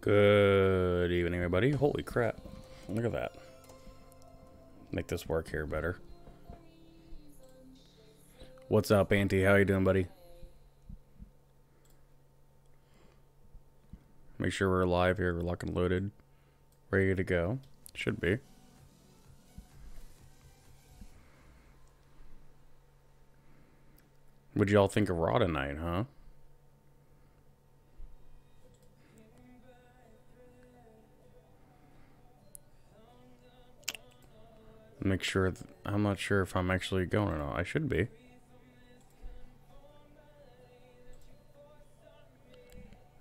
Good evening, everybody. Holy crap. Look at that. Make this work here better. What's up, Auntie? How you doing, buddy? Make sure we're live here. We're locked and loaded. Ready to go. Should be. What'd y'all think of Raw tonight, huh? Make sure... I'm not sure if I'm actually going or not. I should be.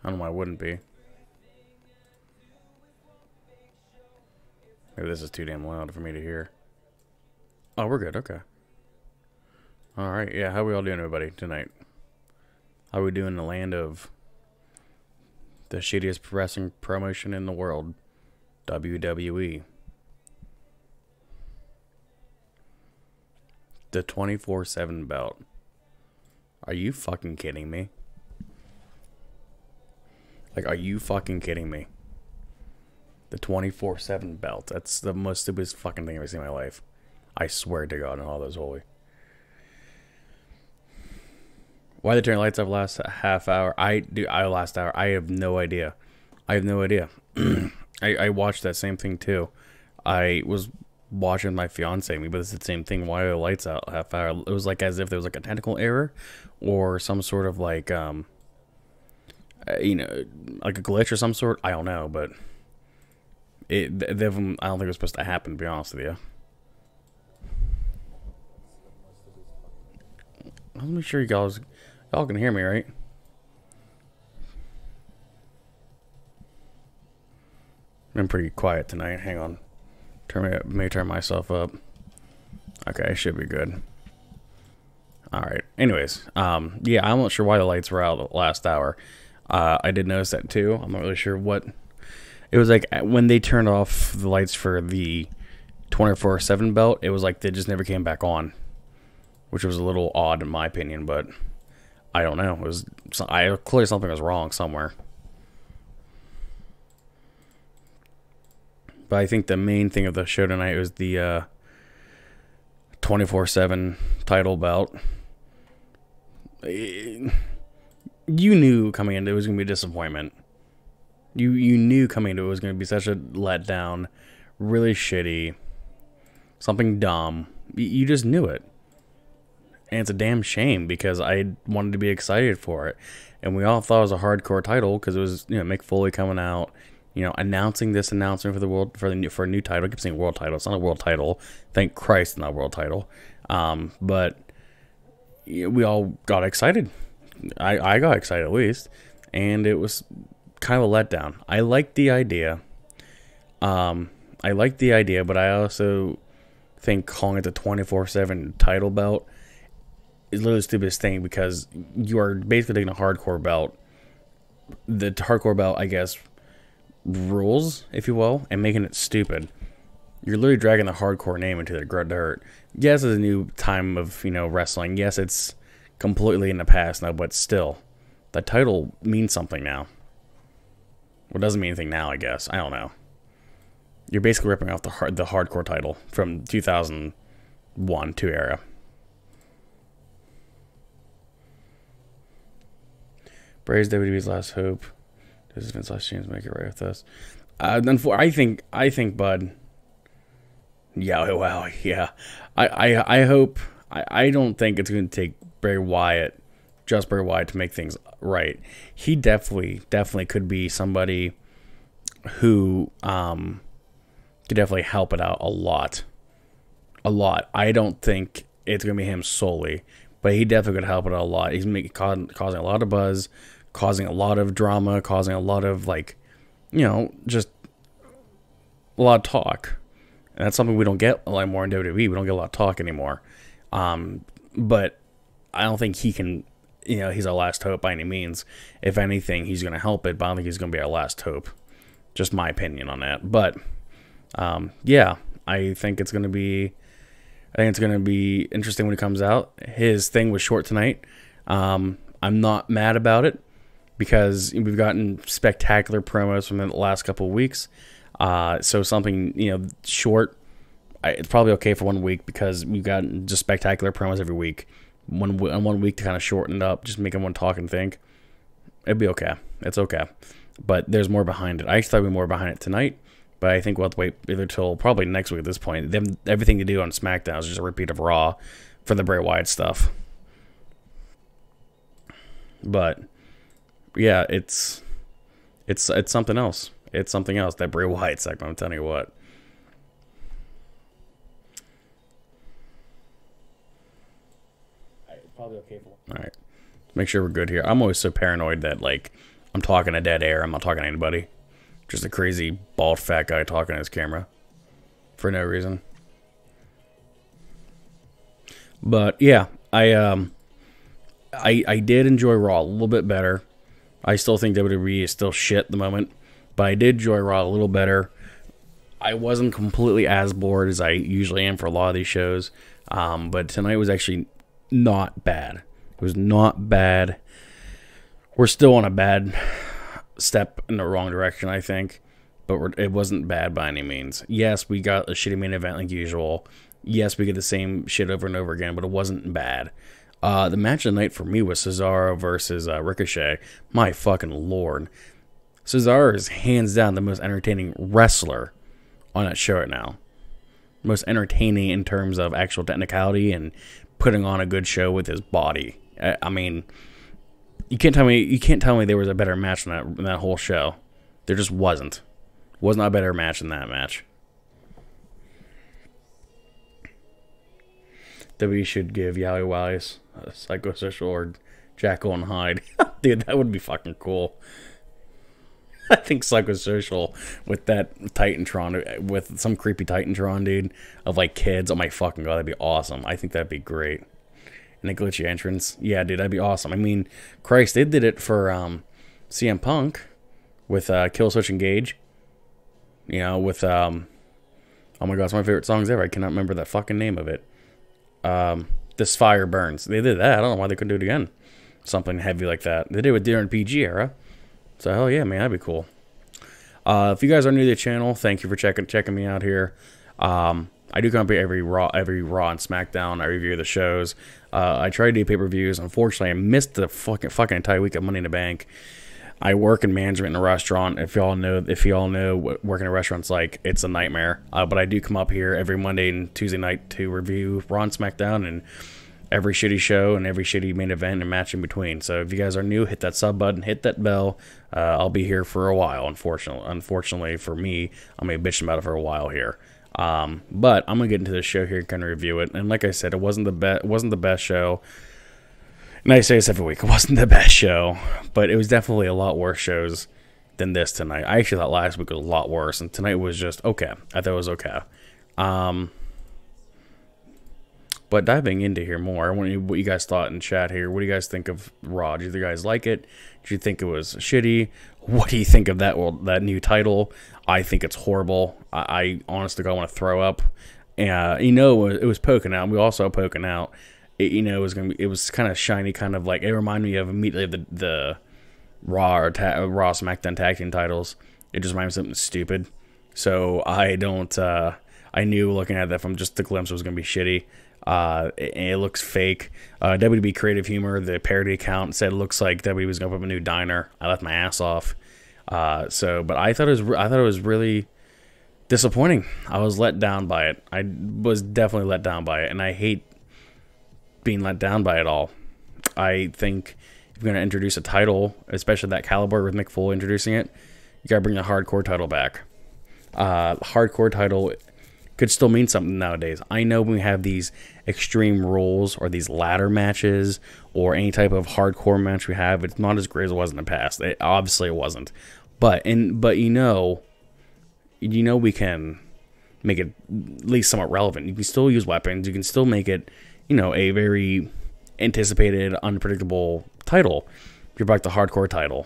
I don't know why I wouldn't be. Maybe this is too damn loud for me to hear. Oh, we're good. Okay. Alright. Yeah, how we all doing, everybody, tonight? How we do in the land of the shittiest wrestling promotion in the world, WWE. The 24/7 belt. Are you fucking kidding me? Like, are you fucking kidding me? The 24/7 belt. That's the most stupidest fucking thing I've ever seen in my life. I swear to God, and all those holy. Why they turn the lights off last half hour? Last hour. I have no idea. I have no idea. I watched that same thing too. I was watching my fiance and me, but it's the same thing. Why are the lights out half hour? It was like as if there was like a technical error or some sort of like you know, like a glitch or some sort. I don't know, but I don't think it was supposed to happen, to be honest with you. Let me make sure y'all can hear me, right? I'm pretty quiet tonight. Hang on. May turn myself up. Okay, should be good. Alright. Anyways, yeah, I'm not sure why the lights were out last hour. I did notice that too. I'm not really sure what. It was like when they turned off the lights for the 24/7 belt, it was like they just never came back on, which was a little odd in my opinion, but I don't know. It was clearly something was wrong somewhere. But I think the main thing of the show tonight was the 24/7 title belt. You knew coming into it was going to be a disappointment. You knew coming into it was going to be such a letdown, really shitty, something dumb. You just knew it. And it's a damn shame because I wanted to be excited for it. And we all thought it was a hardcore title because it was, you know, Mick Foley coming out, you know, announcing this announcement for the world for a new title. I keep saying world title. It's not a world title. Thank Christ, it's not a world title. But we all got excited. I got excited at least, and it was kind of a letdown. I liked the idea. But I also think calling it the 24/7 title belt is literally the stupidest thing because you are basically taking a hardcore belt, the hardcore belt, I guess, rules, if you will, and making it stupid. You're literally dragging the hardcore name into the dirt. Yes, it's a new time of, you know, wrestling. Yes, it's completely in the past now, but still, the title means something now. Well, it doesn't mean anything now, I guess. I don't know. You're basically ripping off the hardcore title from 2001 2 era. Bray's WWE's last hope. This is Vince's last chance to make it right with us. I think, Bud. Yeah, wow, yeah. I hope. I don't think it's going to take Bray Wyatt, just Bray Wyatt, to make things right. He definitely could be somebody who could definitely help it out a lot. I don't think it's going to be him solely, but he definitely could help it out a lot. He's causing a lot of buzz, causing a lot of drama, causing a lot of, like, you know, just a lot of talk. And that's something we don't get a lot more in WWE. We don't get a lot of talk anymore. But I don't think he can, you know, he's our last hope by any means. If anything, he's going to help it, but I don't think he's going to be our last hope. Just my opinion on that. But, yeah, I think it's going to be interesting when it comes out. His thing was short tonight. I'm not mad about it because we've gotten spectacular promos from the last couple of weeks. So something, you know, short, it's probably okay for 1 week because we've gotten just spectacular promos every week. One week to kind of shorten it up, just make everyone talk and think. It'd be okay. It's okay. But there's more behind it. I thought there'd be more behind it tonight, but I think we'll have to wait either till probably next week at this point. They have everything to do on SmackDown is just a repeat of Raw for the Bray Wyatt stuff. But yeah, it's something else. It's something else, that Bray Wyatt segment, I'm telling you what. Probably okay for. All right, make sure we're good here. I'm always so paranoid that, like, I'm talking to dead air. I'm not talking to anybody. Just a crazy bald fat guy talking to his camera for no reason. But yeah, I I did enjoy Raw a little bit better. I still think WWE is still shit at the moment, but I did enjoy Raw a little better. I wasn't completely as bored as I usually am for a lot of these shows, but tonight was actually not bad. It was not bad. We're still on a bad step in the wrong direction, I think, but it wasn't bad by any means. Yes, we got a shitty main event like usual. Yes, we get the same shit over and over again, but it wasn't bad. The match of the night for me was Cesaro versus Ricochet. My fucking lord. Cesaro is hands down the most entertaining wrestler on that show right now. Most entertaining in terms of actual technicality and putting on a good show with his body. I mean, you can't tell me there was a better match in that whole show. There just wasn't. Was not a better match than that match. WWE should give Yowie Wise a psychosocial or Jekyll and Hyde. Dude, that would be fucking cool. I think psychosocial with that Titantron, with some creepy Titantron, dude, of like kids. Oh my fucking god, that'd be awesome. I think that'd be great. And a glitchy entrance. Yeah, dude, that'd be awesome. I mean, Christ, they did it for CM Punk with Killswitch Engage. You know, with, oh my god, it's my favorite songs ever. I cannot remember the fucking name of it. This Fire Burns. They did that. I don't know why they couldn't do it again. Something heavy like that. They did it with during PG era. So hell yeah, man, that'd be cool. If you guys are new to the channel, thank you for checking me out here. I do come up here every Raw and SmackDown. I review the shows. I try to do pay-per-views. Unfortunately, I missed the fucking entire week of Money in the Bank. I work in management in a restaurant. If y'all know what working in a restaurant's like, it's a nightmare. But I do come up here every Monday and Tuesday night to review Raw and SmackDown and every shitty show and every shitty main event and match in between. So if you guys are new, hit that sub button, hit that bell. I'll be here for a while. Unfortunately for me, I'm gonna be bitching about it for a while here. But I'm gonna get into this show here and kind of review it. And like I said, it wasn't the best show. And I say this every week, it wasn't the best show, but it was definitely a lot worse shows than this tonight. I actually thought last week was a lot worse, and tonight was just okay. I thought it was okay. But diving into here more, I want to know what you guys thought in chat here. What do you guys think of Raw? Do you guys like it? Do you think it was shitty? What do you think of that new title? I think it's horrible. I honestly want to throw up. And it was poking out. We also poking out. It was kind of shiny, kind of like, it reminded me of immediately the Raw or Raw SmackDown tag team titles. It just reminded me of something stupid. So I knew looking at that from just the glimpse it was going to be shitty. It looks fake. WB Creative Humor, the parody account, said it looks like WWE was going to put up a new diner. I left my ass off. But I thought it was really disappointing. I was let down by it. I was definitely let down by it, and I hate being let down by it all. I think if you're going to introduce a title, especially that caliber with Mick Foley introducing it, you got to bring the hardcore title back. Hardcore title could still mean something nowadays. I know when we have these extreme rules or these ladder matches or any type of hardcore match we have, it's not as great as it was in the past. Obviously it wasn't. But we can make it at least somewhat relevant. You can still use weapons. You can still make it, a very anticipated, unpredictable title. You're back to hardcore title.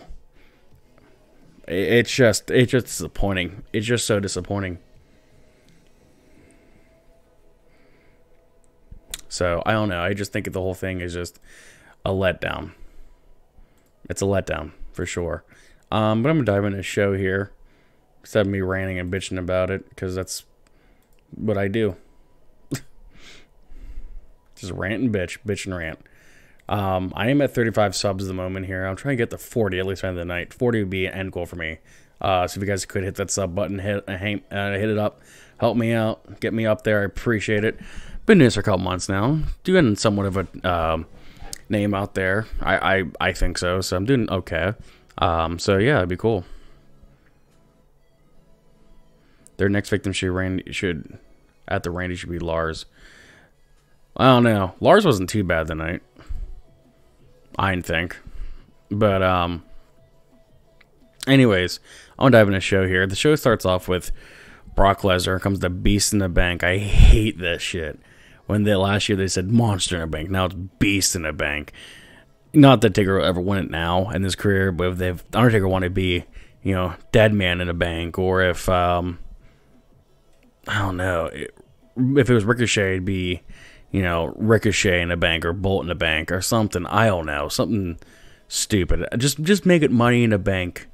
It's just disappointing. It's just so disappointing. So, I don't know. I just think the whole thing is just a letdown. It's a letdown, for sure. But I'm going to dive into the show here. Instead of me ranting and bitching about it, because that's what I do. Just rant and bitch and rant. I am at 35 subs at the moment here. I'm trying to get to 40 at least by the end of the night. 40 would be an end goal for me. So if you guys could hit that sub button, hit it up, help me out, get me up there. I appreciate it. Been doing this for a couple months now. Doing somewhat of a name out there. I think so. So I'm doing okay. So yeah, it'd be cool. Their next victim should be Lars. I don't know. Lars wasn't too bad tonight. I didn't think. But anyways, I'm gonna dive into the show here. The show starts off with Brock Lesnar comes to Beast in the Bank. I hate that shit. Last year they said Monster in the Bank. Now it's Beast in the Bank. not that Taker will ever win it now in his career, but if Undertaker wanted to be, dead man in a bank, or if, I don't know, if it was Ricochet, it'd be, Ricochet in a bank, or Bolt in a bank, or something. I don't know, something stupid. Just make it Money in a Bank.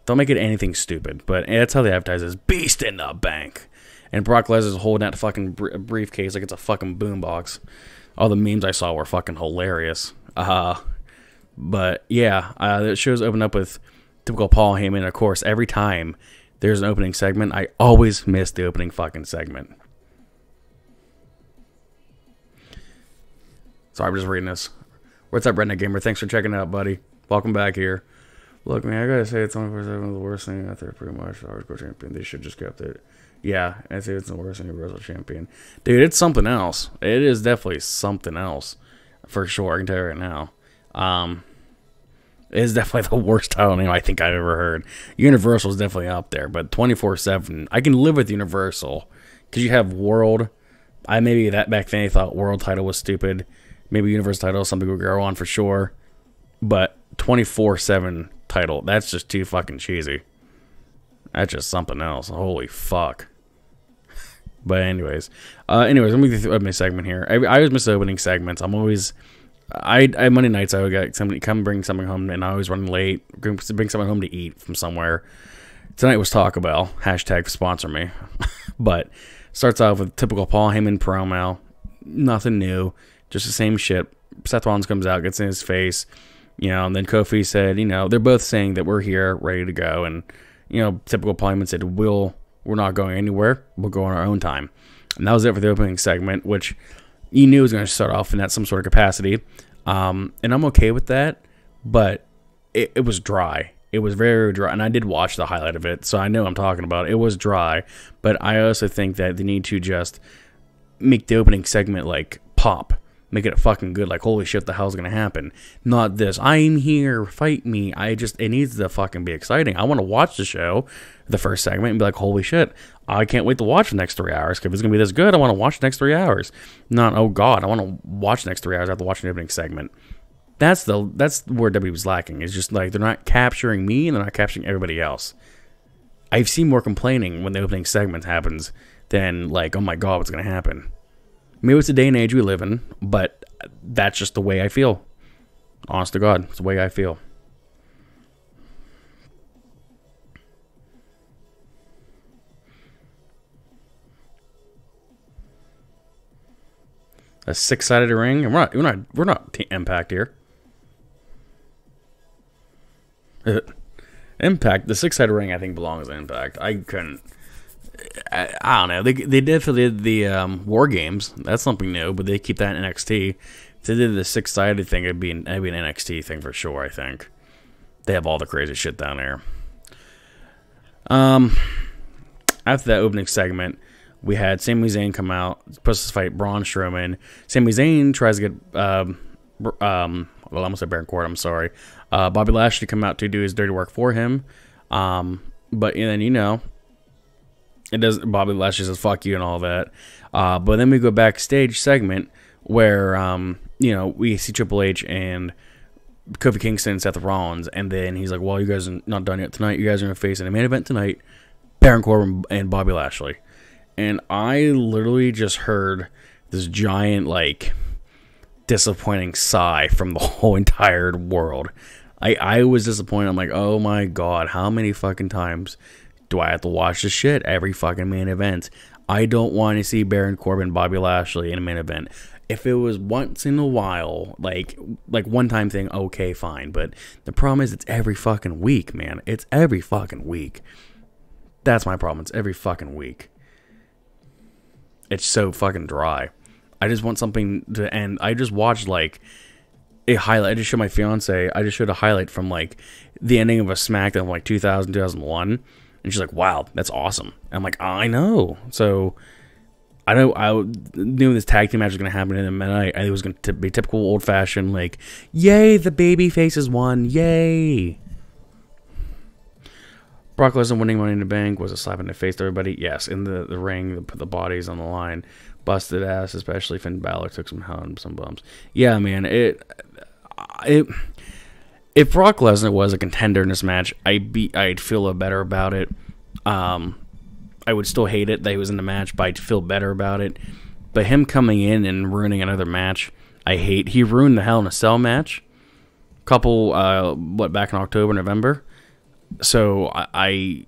Don't make it anything stupid. But that's how they advertise it, Beast in the Bank. And Brock Lesnar's holding that fucking briefcase like it's a fucking boombox. All the memes I saw were fucking hilarious. But yeah, the show's opened up with typical Paul Heyman. Of course, every time there's an opening segment, I always miss the opening fucking segment. Sorry, I'm just reading this. What's up, Redneck Gamer? Thanks for checking it out, buddy. Welcome back here. Look, man, I gotta say, it's 24/7 the worst thing out there, pretty much. Hardcore champion. They should just kept it. Yeah, I'd say it's the worst Universal champion. Dude, it's something else. It is definitely something else. For sure, I can tell you right now. It is definitely the worst title name I think I've ever heard. Universal is definitely up there, but 24/7, I can live with Universal. Because you have World. Maybe that back then I thought World title was stupid. Maybe Universal title, some people would go on for sure. But 24/7 title, that's just too fucking cheesy. That's just something else. Holy fuck. But anyways, let me get through opening segment here. I always miss opening segments. I Monday nights I would get somebody come bring something home, and I always run late. Bring something home to eat from somewhere. Tonight was Taco Bell. # sponsor me. But starts off with typical Paul Heyman promo. Nothing new. Just the same shit. Seth Rollins comes out, gets in his face. And then Kofi said, they're both saying that we're here, ready to go. And, typical Paul Heyman said, we're not going anywhere. We'll go on our own time. And that was it for the opening segment, which you knew was going to start off in that some sort of capacity. And I'm okay with that, but it was dry. It was very, very dry. And I did watch the highlight of it, so I know what I'm talking about. It was dry, but I also think that they need to just make the opening segment, pop. Make it fucking good, holy shit, the hell's gonna happen? Not this, I'm here, fight me. It needs to fucking be exciting. I want to watch the show, the first segment, and be like, holy shit, I can't wait to watch the next 3 hours. If it's gonna be this good, I want to watch the next 3 hours. Not, oh god, I want to watch the next 3 hours after watching the opening segment. That's where WWE's lacking. It's just they're not capturing me, and they're not capturing everybody else. I've seen more complaining when the opening segment happens than oh my god, what's gonna happen? Maybe it's the day and age we live in, but that's just the way I feel. Honest to God, it's the way I feel. A 6-sided ring, and we're not Impact here. Impact, the 6-sided ring, I think belongs in Impact. I don't know. They definitely did the War Games. That's something new, but they keep that in NXT. If they did the 6-sided thing, it'd be an NXT thing for sure, I think. They have all the crazy shit down there. After that opening segment, we had Sami Zayn come out, supposed to fight Braun Strowman. Sami Zayn tries to get, I almost said Baron Corbin, I'm sorry. Bobby Lashley come out to do his dirty work for him. But then, it does. Bobby Lashley says "fuck you" and all that, but then we go backstage segment where we see Triple H and Kofi Kingston and Seth Rollins, and then he's like, "Well, you guys are not done yet tonight. You guys are gonna face in a main event tonight, Baron Corbin and Bobby Lashley." And I literally just heard this giant disappointing sigh from the whole entire world. I was disappointed. I'm like, oh my god, how many fucking times do I have to watch this shit every fucking main event? I don't want to see Baron Corbin, Bobby Lashley in a main event. If it was once in a while, like one time thing, okay, fine. But the problem is it's every fucking week, man. It's every fucking week. That's my problem. It's every fucking week. It's so fucking dry. I just want something to end. I just watched a highlight. I just showed my fiance. I just showed a highlight from the ending of a SmackDown from 2000, 2001. And she's like, wow, that's awesome. And I'm like, I know. So, I knew this tag team match was going to happen in a minute. It was going to be typical old-fashioned, yay, the baby faces won, yay. Brock Lesnar winning Money in the Bank was a slap in the face to everybody. Yes, in the ring, they put the bodies on the line. Busted ass, especially Finn Balor took some bumps. Yeah, man, if Brock Lesnar was a contender in this match, I'd feel a little better about it. I would still hate it that he was in the match, but I'd feel better about it. But him coming in and ruining another match, I hate. He ruined the Hell in a Cell match. Back in October, November. So I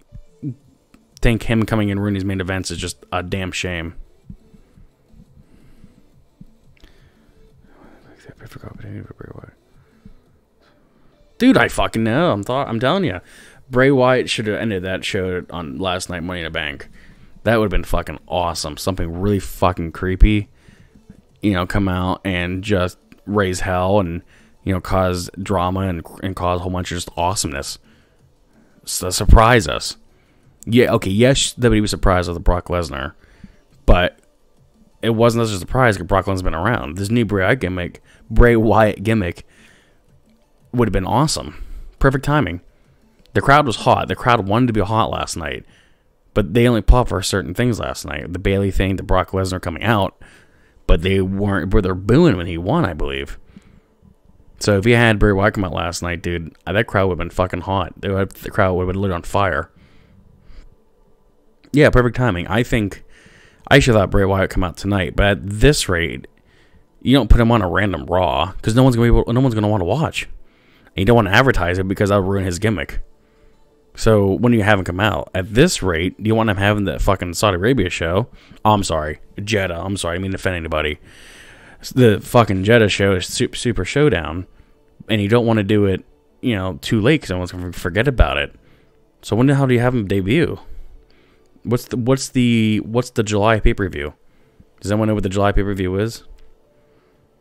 think him coming in and ruining these main events is just a damn shame. Dude, I fucking know. I'm telling you. Bray Wyatt should have ended that show on last night, Money in the Bank. That would have been fucking awesome. Something really fucking creepy. Come out and just raise hell and, cause drama and cause a whole bunch of just awesomeness. So surprise us. Yeah, okay, yes, WWE was surprised with the Brock Lesnar. But it wasn't such a surprise because Brock Lesnar's been around. This new Bray Wyatt gimmick would have been awesome. Perfect timing. The crowd was hot. The crowd wanted to be hot last night. But they only popped for certain things last night. The Bayley thing, the Brock Lesnar coming out. But they're booing when he won, I believe. So if you had Bray Wyatt come out last night, dude, that crowd would have been fucking hot. The crowd would have been lit on fire. Yeah, perfect timing. I think I should have thought Bray Wyatt come out tonight. But at this rate, you don't put him on a random Raw because no one's gonna want to watch. And you don't want to advertise it because that'll ruin his gimmick. So when you have him come out at this rate, do you want him having the fucking Saudi Arabia show? Oh, I'm sorry, Jeddah. I'm sorry, I didn't mean to offend anybody. The fucking Jeddah show is Super Showdown, and you don't want to do it, too late because everyone's gonna forget about it. So when the hell do you have him debut? What's the July pay-per-view? Does anyone know what the July pay-per-view is?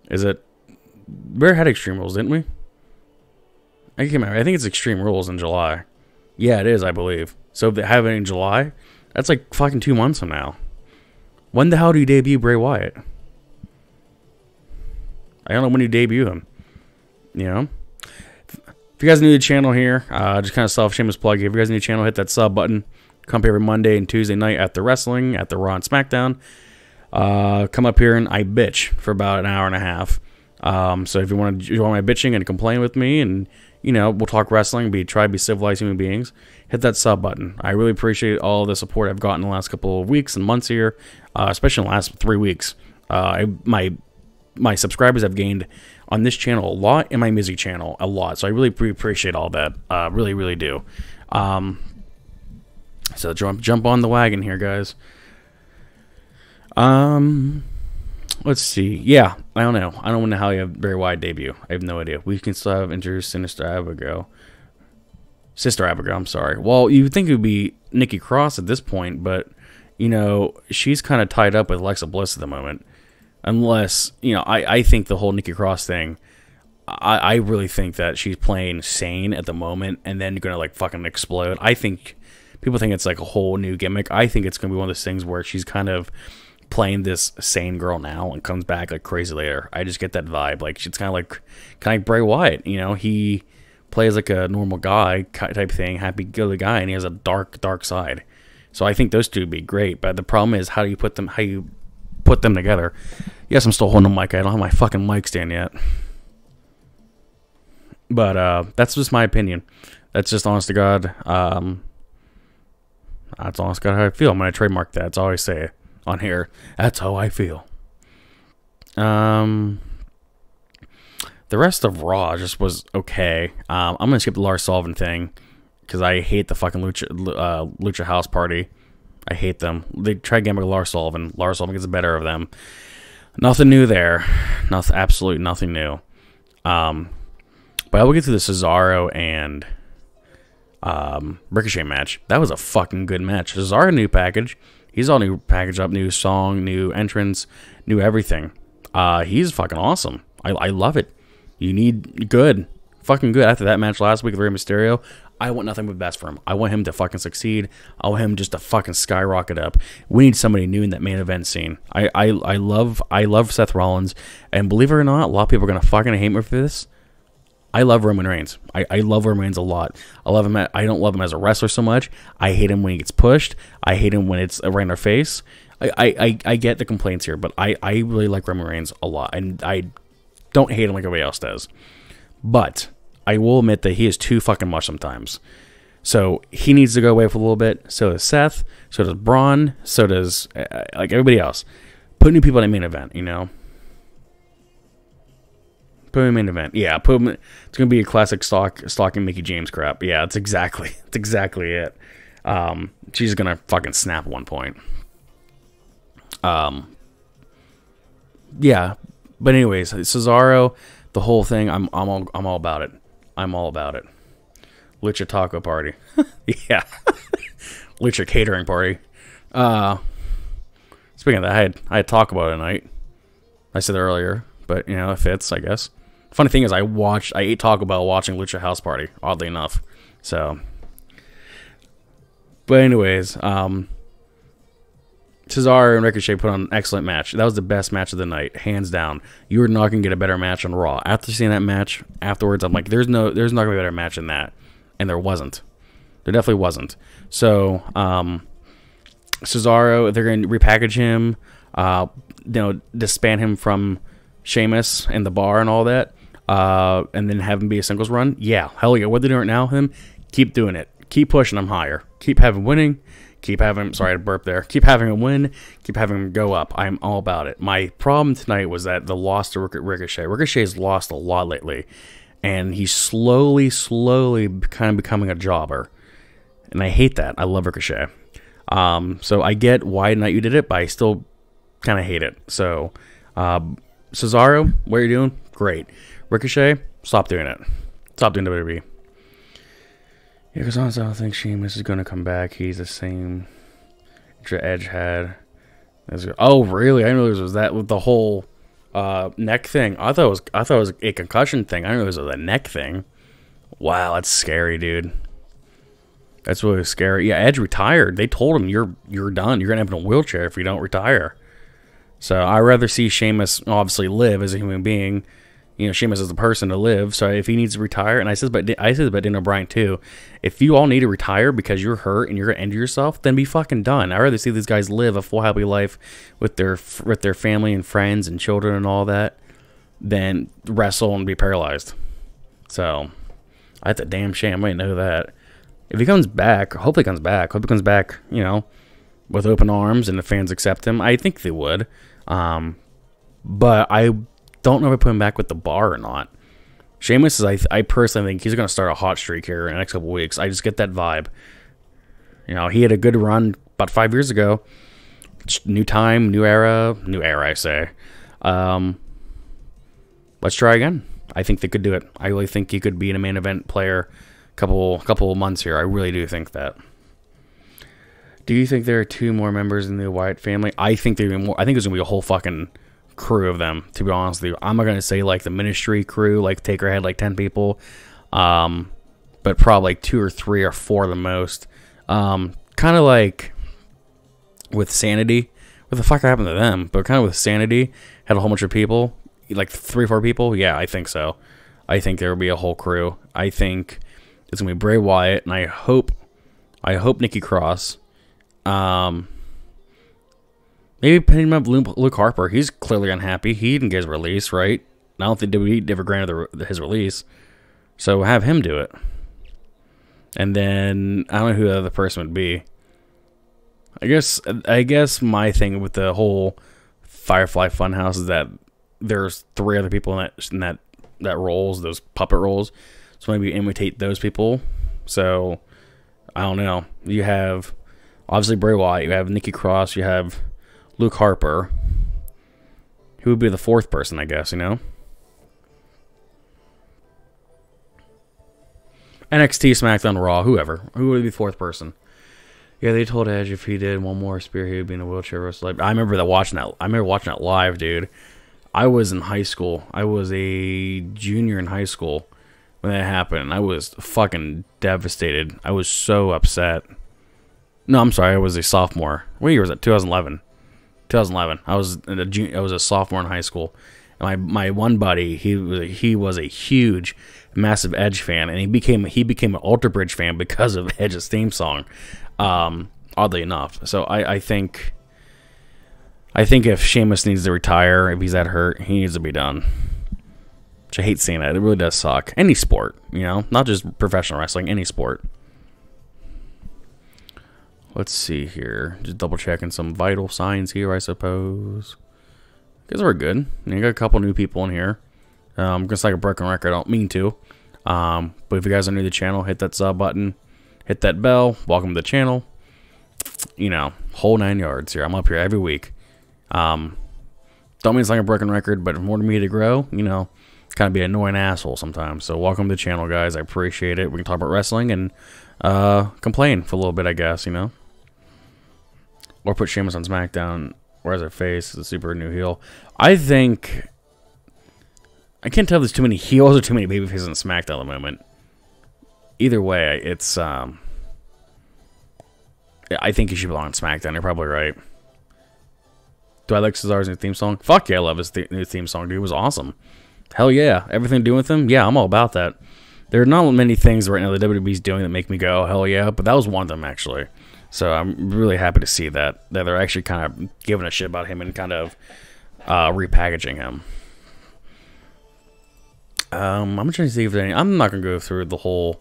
Is it? We had Extreme Rules, didn't we? I can't remember. I think it's Extreme Rules in July. Yeah, it is, I believe. So if they have it in July, that's like fucking 2 months from now. When the hell do you debut Bray Wyatt? I don't know when you debut him. If you guys are new to the channel here, just kind of self-shameless plug. If you guys are new to the channel, hit that sub button. Come here every Monday and Tuesday night after wrestling, at the Raw and SmackDown. Come up here and I bitch for about an hour and a half. So if you want to join my bitching and complain with me and, we'll talk wrestling, try to be civilized human beings, hit that sub button. I really appreciate all the support I've gotten in the last couple of weeks and months here, especially in the last 3 weeks. My subscribers have gained on this channel a lot, and my music channel a lot. So I really appreciate all that. Really, really do. So jump on the wagon here, guys. Let's see. Yeah, I don't know. I don't know how you have Bray Wyatt debut. I have no idea. We can still have introduced Sister Abigail, I'm sorry. Well, you would think it would be Nikki Cross at this point, but, she's kind of tied up with Alexa Bliss at the moment. Unless, I think the whole Nikki Cross thing, I really think that she's playing sane at the moment and then going to, fucking explode. I think people think it's, a whole new gimmick. I think it's going to be one of those things where she's kind of playing this sane girl now and comes back crazy later. I just get that vibe. It's kind of like Bray Wyatt. He plays like a normal guy type thing, happy-go-lucky guy, and he has a dark side. So I think those two would be great. But the problem is how you put them together. Yes, I'm still holding the mic. I don't have my fucking mic stand yet. But that's just my opinion. That's just honest to God. That's honest to God how I feel. I'm going to trademark that. That's all I say on here. That's how I feel. The rest of Raw just was okay. I'm going to skip the Lars Sullivan thing because I hate the fucking Lucha House Party. I hate them. They try to get me with Lars Sullivan. Lars Sullivan gets the better of them. Nothing new there. Absolutely nothing new. But I will get to the Cesaro and Ricochet match. That was a fucking good match. Cesaro, new package. He's all new package up, new song, new entrance, new everything. He's fucking awesome. I love it. You need good. Fucking good. After that match last week with Rey Mysterio, I want nothing but best for him. I want him to fucking succeed. I want him just to fucking skyrocket up. We need somebody new in that main event scene. I love Seth Rollins, and believe it or not, a lot of people are gonna fucking hate me for this. I love Roman Reigns. I love Roman Reigns a lot. I love him. I don't love him as a wrestler so much. I hate him when he gets pushed. I hate him when it's right in our face. I get the complaints here, but I really like Roman Reigns a lot, and I don't hate him like everybody else does. But I will admit that he is too fucking much sometimes. So he needs to go away for a little bit. So does Seth. So does Braun. So does like everybody else. Put new people in the main event, you know? Put him in the main event. Yeah, put him. It's gonna be a classic stalking Mickey James crap. Yeah, it's exactly it. She's gonna fucking snap at one point. Yeah, but anyways, Cesaro, the whole thing. I'm all about it. I'm all about it. Lucha taco party. Yeah, Lucha catering party. Speaking of that, I had taco about it tonight. I said earlier, but you know it fits, I guess. Funny thing is, I ate Taco Bell watching Lucha House Party, oddly enough. So, but anyways, Cesaro and Ricochet put on an excellent match. That was the best match of the night, hands down. You were not gonna get a better match on Raw. After seeing that match, afterwards, I'm like, there's not gonna be a better match than that, and there wasn't. There definitely wasn't. So, Cesaro, they're gonna repackage him, disband him from Sheamus and the bar and all that. And then have him be a singles run. Yeah, hell yeah. What they're doing now, him, keep doing it. Keep pushing him higher. Keep having winning. Keep having, sorry to burp there. Keep having him win. Keep having him go up. I'm all about it. My problem tonight was that the loss to Ricochet. Ricochet's lost a lot lately. And he's slowly kind of becoming a jobber. And I hate that. I love Ricochet. So I get why tonight you did it, but I still kind of hate it. So, Cesaro, what are you doing? Great. Ricochet, stop doing it. Stop doing WWE. Yeah, because honestly, I don't think Sheamus is going to come back. He's the same Edge had. Oh, really? I didn't know there was that with the whole neck thing. I thought it was a concussion thing. I didn't know it was a neck thing. Wow, that's scary, dude. That's really scary. Yeah, Edge retired. They told him you're done. You're going to have in a wheelchair if you don't retire. So I'd rather see Sheamus obviously live as a human being. You know, Sheamus is the person to live. So if he needs to retire, and I said about Daniel Bryan too, if you all need to retire because you're hurt and you're gonna end yourself, then be fucking done. I'd rather see these guys live a full happy life with their family and friends and children and all that, than wrestle and be paralyzed. So that's a damn shame. I didn't know that. If he comes back, hopefully he comes back. Hope he comes back, you know, with open arms and the fans accept him. I think they would. But I don't know if I put him back with the bar or not. Sheamus is, I personally think he's going to start a hot streak here in the next couple weeks. I just get that vibe. You know, he had a good run about 5 years ago. New time, new era, I say. Let's try again. I think they could do it. I really think he could be a main event player couple of months here. I really do think that. Do you think there are 2 more members in the Wyatt family? I think there's more. I think there's gonna be a whole fucking crew of them. To be honest with you, I'm not gonna say like the Ministry crew, like Taker had like 10 people, but probably like 2 or 3 or 4 the most. Kind of like with Sanity. What the fuck happened to them? But kind of with Sanity, had a whole bunch of people, like 3 or 4 people. Yeah, I think so. I think there will be a whole crew. I think it's gonna be Bray Wyatt, and I hope Nikki Cross. Maybe putting him up Luke Harper. He's clearly unhappy. He didn't get his release, right? I don't think WWE ever granted his release. So have him do it. And then I don't know who the other person would be. I guess my thing with the whole Firefly Funhouse is that there's 3 other people in that roles, those puppet roles. So maybe imitate those people. So I don't know. You have obviously Bray Wyatt. You have Nikki Cross. You have Luke Harper. Who would be the 4th person? I guess, you know. NXT, SmackDown, Raw, whoever. Who would be the 4th person? Yeah, they told Edge if he did one more spear, he would be in a wheelchair wrestler. I remember watching that live, dude. I was in high school. I was a junior in high school when that happened. I was fucking devastated. I was so upset. No, I'm sorry. I was a sophomore. What year was that? 2011. 2011. I was a sophomore in high school. And my one buddy, he was a huge, massive Edge fan, and he became an Alter Bridge fan because of Edge's theme song. Oddly enough, so I think if Sheamus needs to retire, if he's that hurt, he needs to be done. which I hate seeing that. It really does suck. Any sport, you know, not just professional wrestling, any sport. Let's see here. Just double checking some vital signs here, I suppose. Guess we're good. You got a couple new people in here. Just like a broken record, I don't mean to. But if you guys are new to the channel, hit that sub button, hit that bell. Welcome to the channel. You know, whole 9 yards here. I'm up here every week. Don't mean it's like a broken record, but more to me to grow, you know, kind of be an annoying asshole sometimes. So welcome to the channel, guys. I appreciate it. We can talk about wrestling and complain for a little bit, I guess, you know. Or put Sheamus on SmackDown, or as a face, the super new heel. I think... I can't tell if there's too many heels or too many babyfaces on SmackDown at the moment. Either way, it's... I think he should belong on SmackDown. You're probably right. Do I like Cesar's new theme song? Fuck yeah, I love his new theme song, dude. It was awesome. Hell yeah. Everything to do with him? Yeah, I'm all about that. There are not many things right now the WWE's doing that make me go, hell yeah, but that was one of them, actually. So I'm really happy to see that they're actually kind of giving a shit about him and kind of repackaging him. I'm trying to see if there's any... I'm not going to go through the whole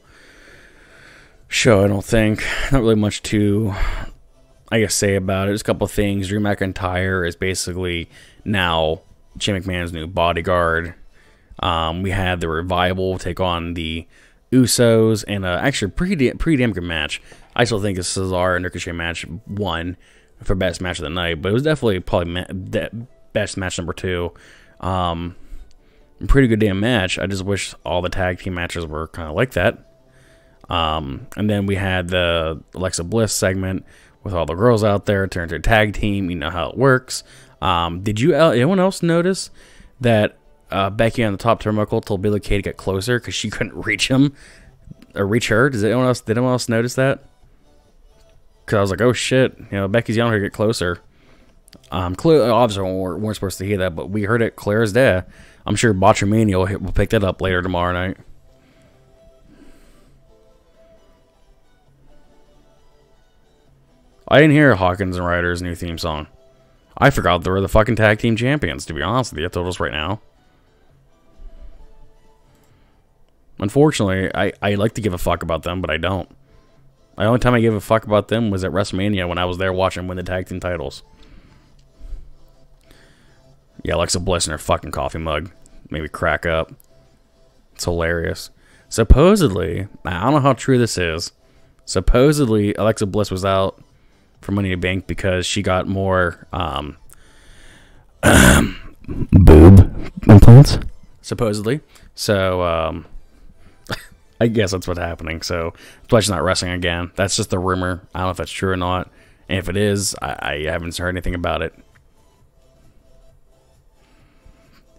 show, I don't think. Not really much to, I guess, say about it. There's a couple of things. Drew McIntyre is basically now Shane McMahon's new bodyguard. We had the Revival take on the Usos, and actually a pretty damn good match. I still think the Cesar and Ricochet match won for best match of the night, but it was definitely probably best match number 2. Pretty good damn match. I just wish all the tag team matches were kind of like that. And then we had the Alexa Bliss segment with all the girls out there turned to a tag team. You know how it works. Did anyone else notice that Becky on the top turnbuckle told Billie Kay to get closer because she couldn't reach him or reach her? Did anyone else notice that? Because I was like, oh shit, you know, Becky's yelling her to get closer. Clearly, obviously, we weren't supposed to hear that, but we heard it clear as day. I'm sure Botchamania will pick that up later tomorrow night. I didn't hear Hawkins and Ryder's new theme song. I forgot they were the fucking tag team champions, to be honest with you. I told us right now. Unfortunately, I like to give a fuck about them, but I don't. The only time I gave a fuck about them was at WrestleMania when I was there watching them win the tag team titles. Yeah, Alexa Bliss in her fucking coffee mug. Made me crack up. It's hilarious. Supposedly, I don't know how true this is. Supposedly, Alexa Bliss was out for Money in the Bank because she got more boob implants. Supposedly. So, I guess that's what's happening. So, that's why she's not wrestling again. That's just a rumor. I don't know if that's true or not. And if it is, I haven't heard anything about it.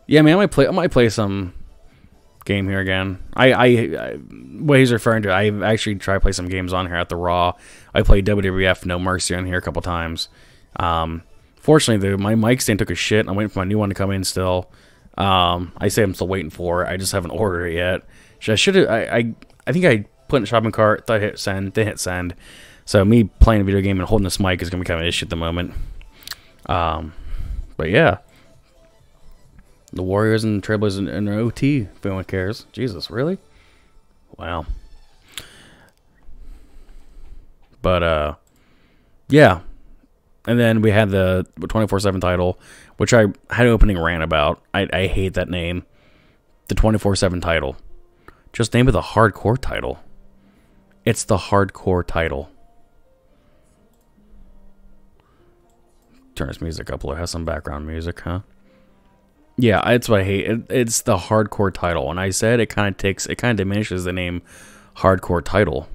Yeah, man, I might play some game here again. What he's referring to, I've actually tried to play some games on here at the Raw. I played WWF No Mercy on here a couple times. Fortunately, my mic stand took a shit. I'm waiting for my new one to come in still. I say I'm still waiting for it. I just haven't ordered it yet. I should have. I think I put in the shopping cart. Thought I hit send. Then hit send. So me playing a video game and holding this mic is gonna be kind of an issue at the moment. But yeah, the Warriors and Trailblazers in OT. If anyone cares. Jesus, really? Wow. But yeah. And then we had the 24/7 title, which I had an opening rant about. I hate that name. The 24/7 title. Just name it the hardcore title. It's the hardcore title. Turn this music up. It has some background music, huh? Yeah, that's what I hate. It's the hardcore title. And I said it kind of diminishes the name hardcore title.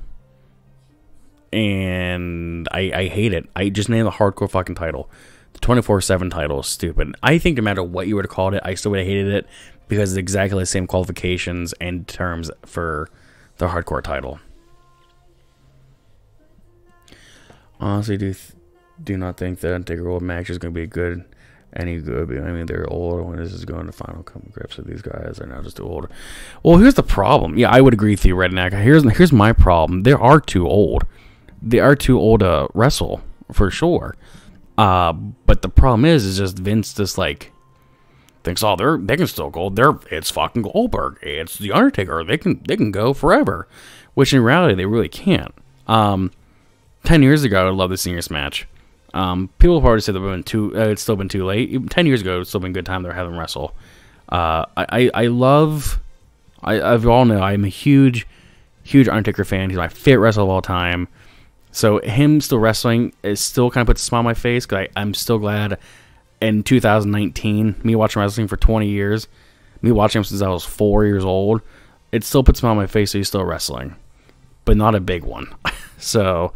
And I hate it. I just named the hardcore fucking title. The 24/7 title is stupid. I think no matter what you would have called it, I still would have hated it because it's exactly the same qualifications and terms for the hardcore title. Honestly, do not think that Integral match is going to be any good. I mean, they're old when this is going to final come grips with these guys. They're now just too old. Well, here's the problem. Yeah, I would agree with you, Redneck. Here's my problem. They are too old. They are too old to wrestle, for sure. But the problem is just Vince just like, thinks, oh, they can still go. It's fucking Goldberg. It's The Undertaker. They can go forever. Which in reality, they really can't. 10 years ago, I would love to see this match. People have already said it's still been too late. Even 10 years ago, it's still been a good time to have them wrestle. I love, as you all know, I'm a huge Undertaker fan. He's my favorite wrestler of all time. So him still wrestling is still kind of puts a smile on my face, because I'm still glad in 2019, me watching wrestling for 20 years, me watching him since I was 4 years old, it still puts a smile on my face that he's still wrestling, but not a big one. So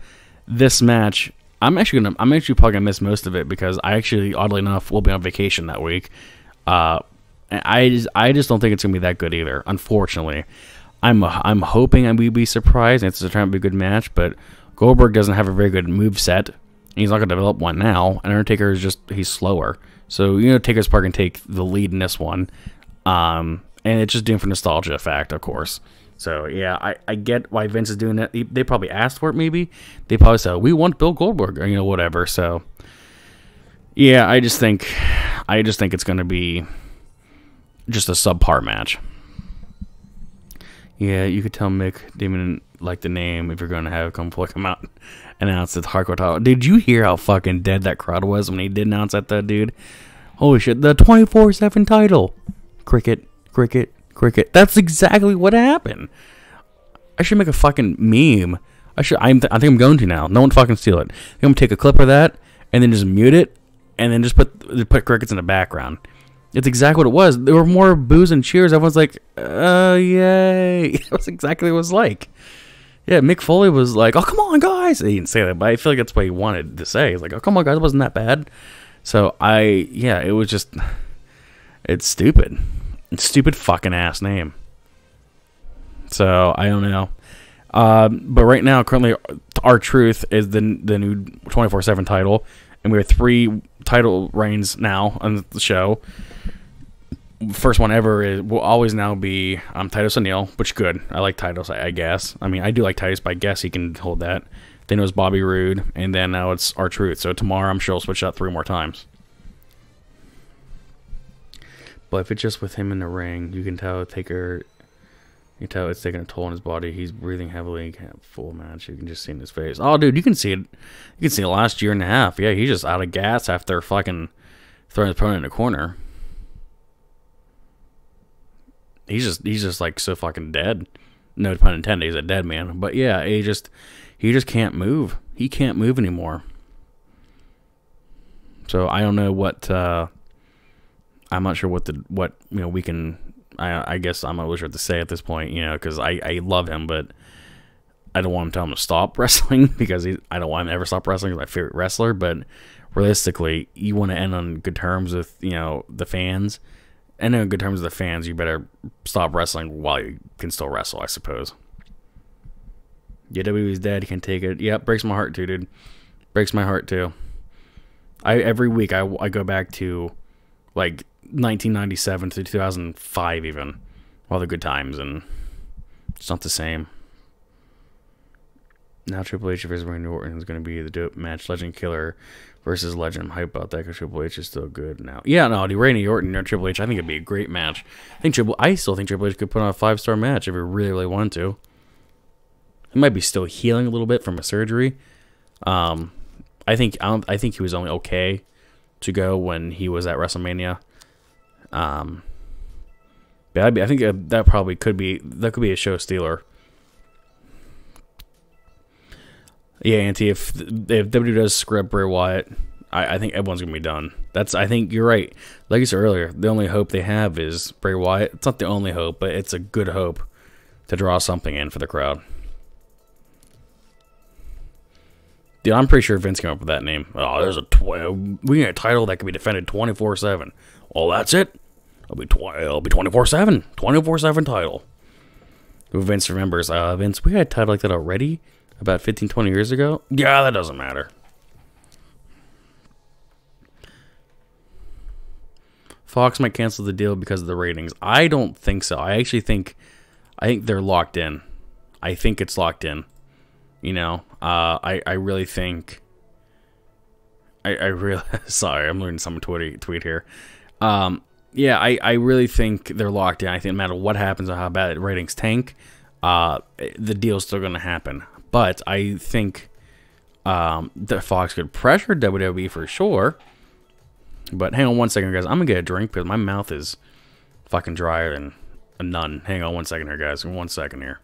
this match, I'm actually probably gonna miss most of it, because I actually, oddly enough, will be on vacation that week. And I just don't think it's gonna be that good either. Unfortunately, I'm hoping we'd be surprised and it's trying to be a good match, but Goldberg doesn't have a very good move set. He's not going to develop one now. And Undertaker is he's slower. So, Taker's part can take the lead in this one. And it's just doing for nostalgia effect, of course. So, yeah, I get why Vince is doing that. They probably asked for it, maybe. They probably said, we want Bill Goldberg, or, whatever. So, yeah, I just think it's going to be just a subpar match. Yeah, you could tell Mick Damon like the name if you're going to have come out and announce the hardcore title. Did you hear how fucking dead that crowd was when he did announce that, dude? Holy shit, the 24/7 title. Cricket, cricket, cricket. That's exactly what happened. I should make a fucking meme. I think I'm going to now. No one fucking steal it. I'm going to take a clip of that and then just mute it and then just put crickets in the background. It's exactly what it was. There were more boos and cheers. Everyone's like, yay. That's exactly what it was like. Yeah, Mick Foley was like, oh, come on, guys. He didn't say that, but I feel like that's what he wanted to say. He's like, oh, come on, guys. It wasn't that bad. So, it was just, it's stupid. It's stupid fucking ass name. So, I don't know. But right now, currently, R-Truth is the new 24/7 title. And we have 3 title reigns now on the show. First one ever will always now be Titus O'Neil, which good. I like Titus, I guess. I mean, I do like Titus, but I guess he can hold that. Then it was Bobby Roode, and then now it's R-Truth. So tomorrow I'm sure I'll switch out 3 more times. But if it's just with him in the ring, you can tell it's taking a toll on his body. He's breathing heavily. Full match. You can just see in his face. Oh, dude, you can see it. You can see it last year and a half. Yeah, he's just out of gas after fucking throwing his opponent in the corner. He's just like so fucking dead. No pun intended. He's a dead man. But yeah, he just can't move. He can't move anymore. So I don't know what. I'm not sure what we can. I guess I'm not really sure what to say at this point, because I love him, but I don't want him to tell him to stop wrestling, because I don't want him to ever stop wrestling. He's my favorite wrestler, but realistically, you want to end on good terms with, the fans. And on good terms with the fans, you better stop wrestling while you can still wrestle, I suppose. Yeah, WWE's dead. He can take it. Yeah, breaks my heart too, dude. Breaks my heart too. Every week I go back to like 1997 to 2005 even. All the good times, and it's not the same. Now Triple H versus Randy Orton is going to be the dope match. Legend Killer versus Legend. I'm hyped about that because Triple H is still good now. Yeah, no, the Randy Orton or Triple H, I think it'd be a great match. I still think Triple H could put on a 5-star match if he really, really wanted to. He might be still healing a little bit from a surgery. I think he was only okay to go when he was at WrestleMania. But I think that probably could be a show stealer. Yeah, Auntie, if WWE does screw up Bray Wyatt, I think everyone's going to be done. I think you're right. Like I said earlier, the only hope they have is Bray Wyatt. It's not the only hope, but it's a good hope to draw something in for the crowd. Dude, I'm pretty sure Vince came up with that name. Oh, we need a title that can be defended 24/7. Well, that's it. It'll be 24/7. 24/7 title. Who Vince remembers? Vince, we had a title like that already about 15, 20 years ago. Yeah, that doesn't matter. Fox might cancel the deal because of the ratings. I don't think so. I think they're locked in. I think it's locked in. I really think. I really sorry, I'm learning some tweet here. yeah, I really think they're locked in. I think no matter what happens or how bad the ratings tank, the deal's still going to happen. But I think that Fox could pressure WWE for sure. But hang on one second, guys. I'm going to get a drink because my mouth is fucking drier than a nun. Hang on one second here, guys. 1 second here.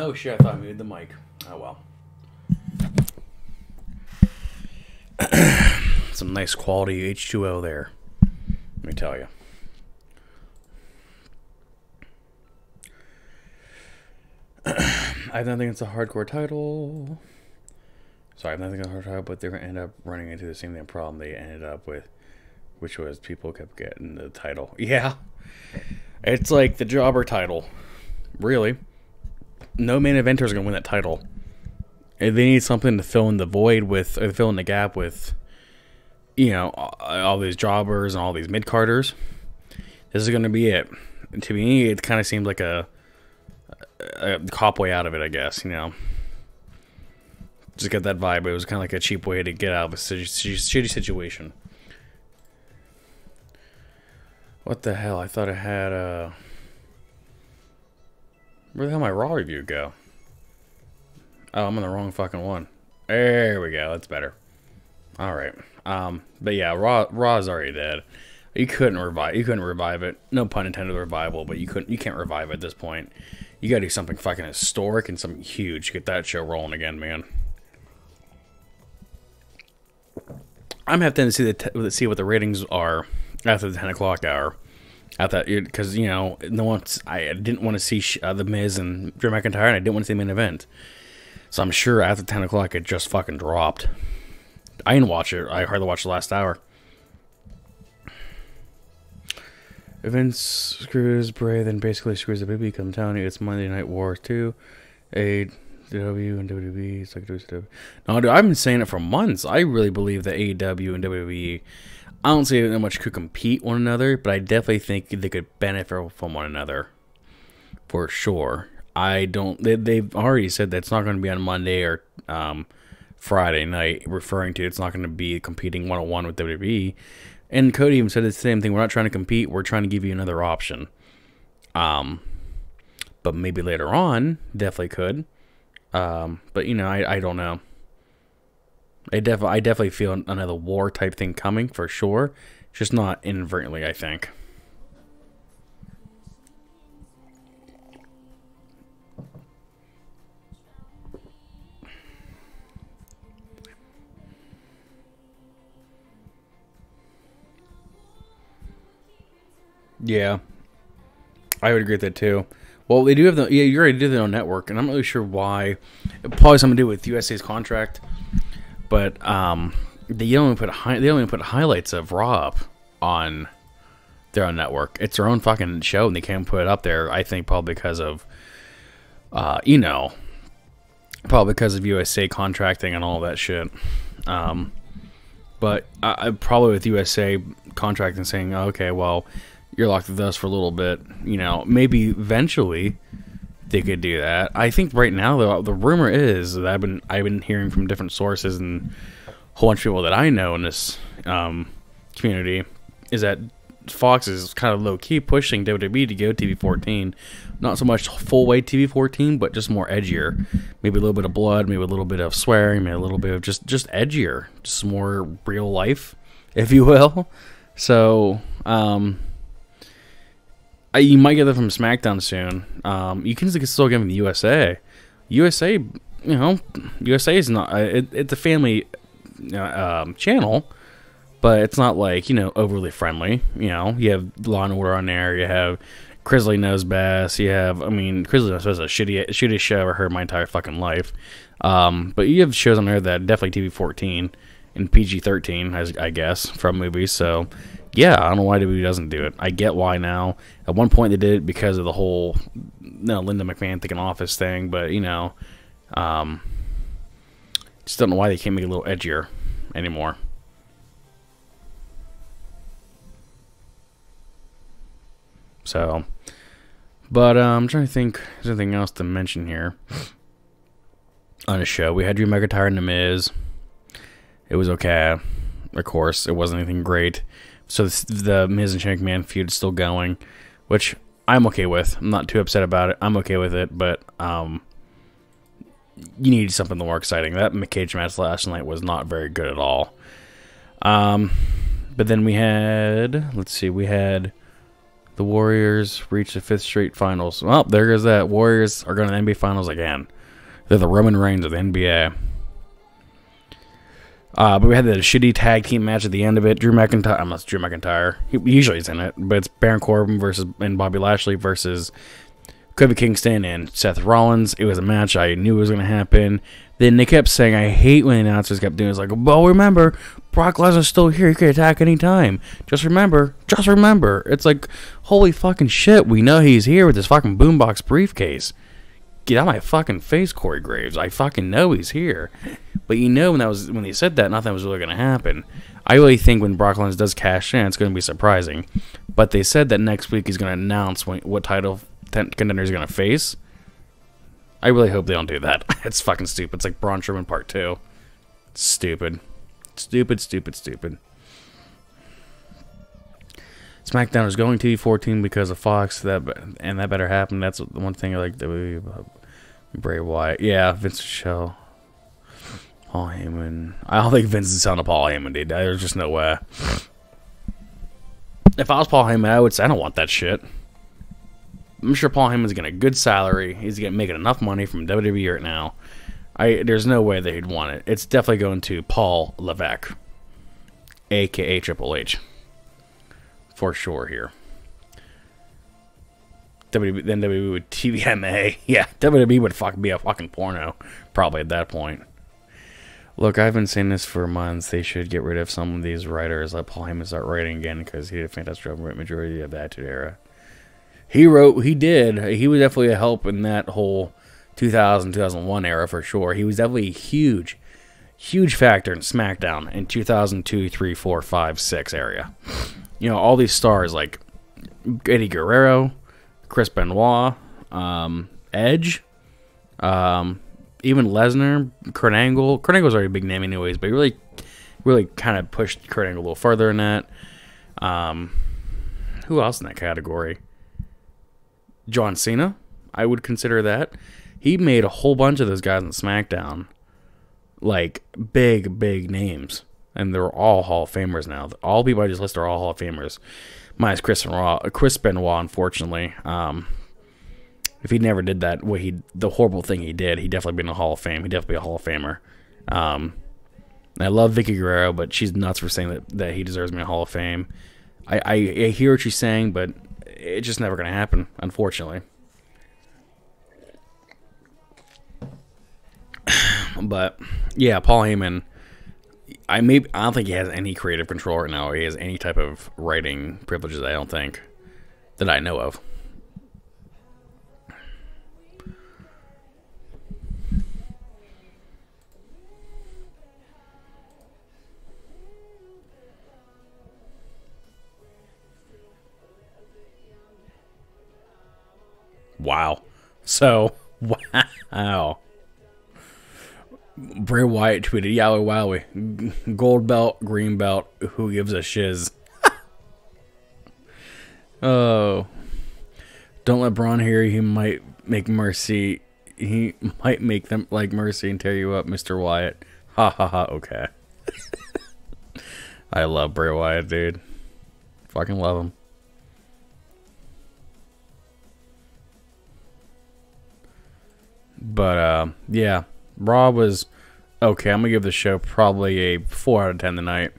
Oh shit, I thought I moved the mic. Oh well. Some nice quality H2O there. Let me tell you. I have nothing against a hardcore title. Sorry, I have nothing against a hardcore title, but they're going to end up running into the same damn problem they ended up with, which was people kept getting the title. Yeah. It's like the jobber title. Really. No main eventer is going to win that title. If they need something to fill in the void with, or fill in the gap with, you know, all these jobbers and all these mid-carders, this is going to be it. To me, it kind of seemed like a cop way out of it, I guess, you know. Just get that vibe. It was kind of like a cheap way to get out of a shitty situation. What the hell? I thought I had where the hell my Raw review go? Oh, I'm on the wrong fucking one. There we go. That's better. Alright. But yeah, Raw's already dead. You couldn't revive it. No pun intended with revival, but you can't revive it at this point. You gotta do something fucking historic and something huge to get that show rolling again, man. I'm having to see what the ratings are after the 10 o'clock hour. Because, you know, I didn't want to see The Miz and Drew McIntyre, and I didn't want to see the main event. So I'm sure after 10 o'clock it just fucking dropped. I didn't watch it. I hardly watched the last hour. If Vince screws Bray, then basically screws the baby. Because I'm telling you, it's Monday Night War 2. AEW and WWE. It's like WTF. No, dude, I've been saying it for months. I really believe that AEW and WWE, I don't say that much could compete one another, but I definitely think they could benefit from one another. For sure. They've already said that it's not going to be on Monday or Friday night, referring to it's not going to be competing one-on-one with WWE. And Cody even said the same thing. We're not trying to compete. We're trying to give you another option. But maybe later on, definitely could. But, you know, I don't know. I definitely feel another war type thing coming for sure. Just not inadvertently, I think. Yeah, I would agree with that too. Well, they do have you already do their own network, and I'm not really sure why. Probably something to do with USA's contract, but they only put highlights of Raw up on their own network. It's their own fucking show, and they can't put it up there. I think probably because of, probably because of USA contracting and all that shit. But probably with USA contracting saying, okay, well, you're locked with us for a little bit, you know, maybe eventually they could do that. I think right now the rumor is that I've been hearing from different sources and a whole bunch of people that I know in this community is that Fox is kind of low key pushing WWE to go TV-14, not so much full weight TV-14, but just more edgier, maybe a little bit of blood, maybe a little bit of swearing, maybe a little bit of just edgier, just more real life, if you will. So You might get that from SmackDown soon. You can still get them in the USA. USA, USA is not. It's a family channel, but it's not like overly friendly. You have Law and Order on there. You have Grizzly Knows Best. You have, Grizzly Knows Best is a shittiest show I've ever heard in my entire fucking life. But you have shows on there that definitely TV-14 and PG-13, I guess, from movies. So. Yeah, I don't know why WWE doesn't do it. I get why now. At one point they did it because of the whole Linda McMahon taking office thing, but just don't know why they can't make it a little edgier anymore. So, but I'm trying to think. There's anything else to mention here on the show. We had Drew McIntyre and The Miz. It was okay. Of course, it wasn't anything great. So the Miz and Shane McMahon feud is still going, which I'm okay with. I'm not too upset about it. I'm okay with it, but you need something more exciting. That cage match last night was not very good at all. But then we had, we had the Warriors reach the 5th straight finals. Well, there goes that. Warriors are going to the NBA Finals again. They're the Roman Reigns of the NBA. But we had the shitty tag team match at the end of it. Drew McIntyre. He usually is in it, but it's Baron Corbin and Bobby Lashley versus Kofi Kingston and Seth Rollins. It was a match I knew was going to happen. Then they kept saying, I hate when the announcers kept doing it. It's like, well, remember, Brock Lesnar's still here. He can attack anytime. Just remember. It's like, holy fucking shit. We know he's here with this fucking boombox briefcase. Get out of my fucking face, Corey Graves. I fucking know he's here. But when they said that, nothing was really going to happen. I really think when Brock Lesnar does cash in, it's going to be surprising. But they said that next week he's going to announce what title contender he's going to face. I really hope they don't do that. It's fucking stupid. It's like Braun Strowman Part 2. It's stupid. Stupid. SmackDown is going to TV-14 because of Fox, and that better happen. That's the one thing I like about Bray Wyatt. Yeah, Vince Show. Paul Heyman. I don't think Vince is selling to Paul Heyman, dude. There's just no way. If I was Paul Heyman, I would say I don't want that shit. I'm sure Paul Heyman's getting a good salary. He's making enough money from WWE right now. There's no way that he'd want it. It's definitely going to Paul Levesque, a.k.a. Triple H. For sure here. Then WWE would TVMA. Yeah, WWE would be a fucking porno. Probably at that point. Look, I've been saying this for months. They should get rid of some of these writers. Let Paul Heyman start writing again because he did a fantastic job with majority of the Attitude Era. He did. He was definitely a help in that whole 2000, 2001 era for sure. He was definitely a huge factor in SmackDown in 2002, 3, 4, 5, 6 area. All these stars like Eddie Guerrero, Chris Benoit, Edge, even Lesnar, Kurt Angle. Kurt Angle's already a big name anyways, but he really kind of pushed Kurt Angle a little further in that. Who else in that category? John Cena, I would consider that. He made a whole bunch of those guys on SmackDown, like big names. And they're all Hall of Famers now. All people I just listed are all Hall of Famers. Minus Chris Benoit, unfortunately. If he never did that, the horrible thing he did, he'd definitely be in the Hall of Fame. He'd definitely be a Hall of Famer. I love Vicky Guerrero, but she's nuts for saying that he deserves to be in the Hall of Fame. I hear what she's saying, but it's just never going to happen, unfortunately. But, yeah, Paul Heyman... I don't think he has any creative control right now. Or he has any type of writing privileges. I don't think that I know of. Wow. So, wow. Bray Wyatt tweeted, Yowie Wowie, gold belt, green belt, who gives a shiz? Oh. Don't let Braun hear he might make Mercy. He might make them like Mercy and tear you up, Mr. Wyatt. Ha ha ha, okay. I love Bray Wyatt, dude. Fucking love him. But yeah, Raw was okay. I'm gonna give the show probably a 4 out of 10 tonight.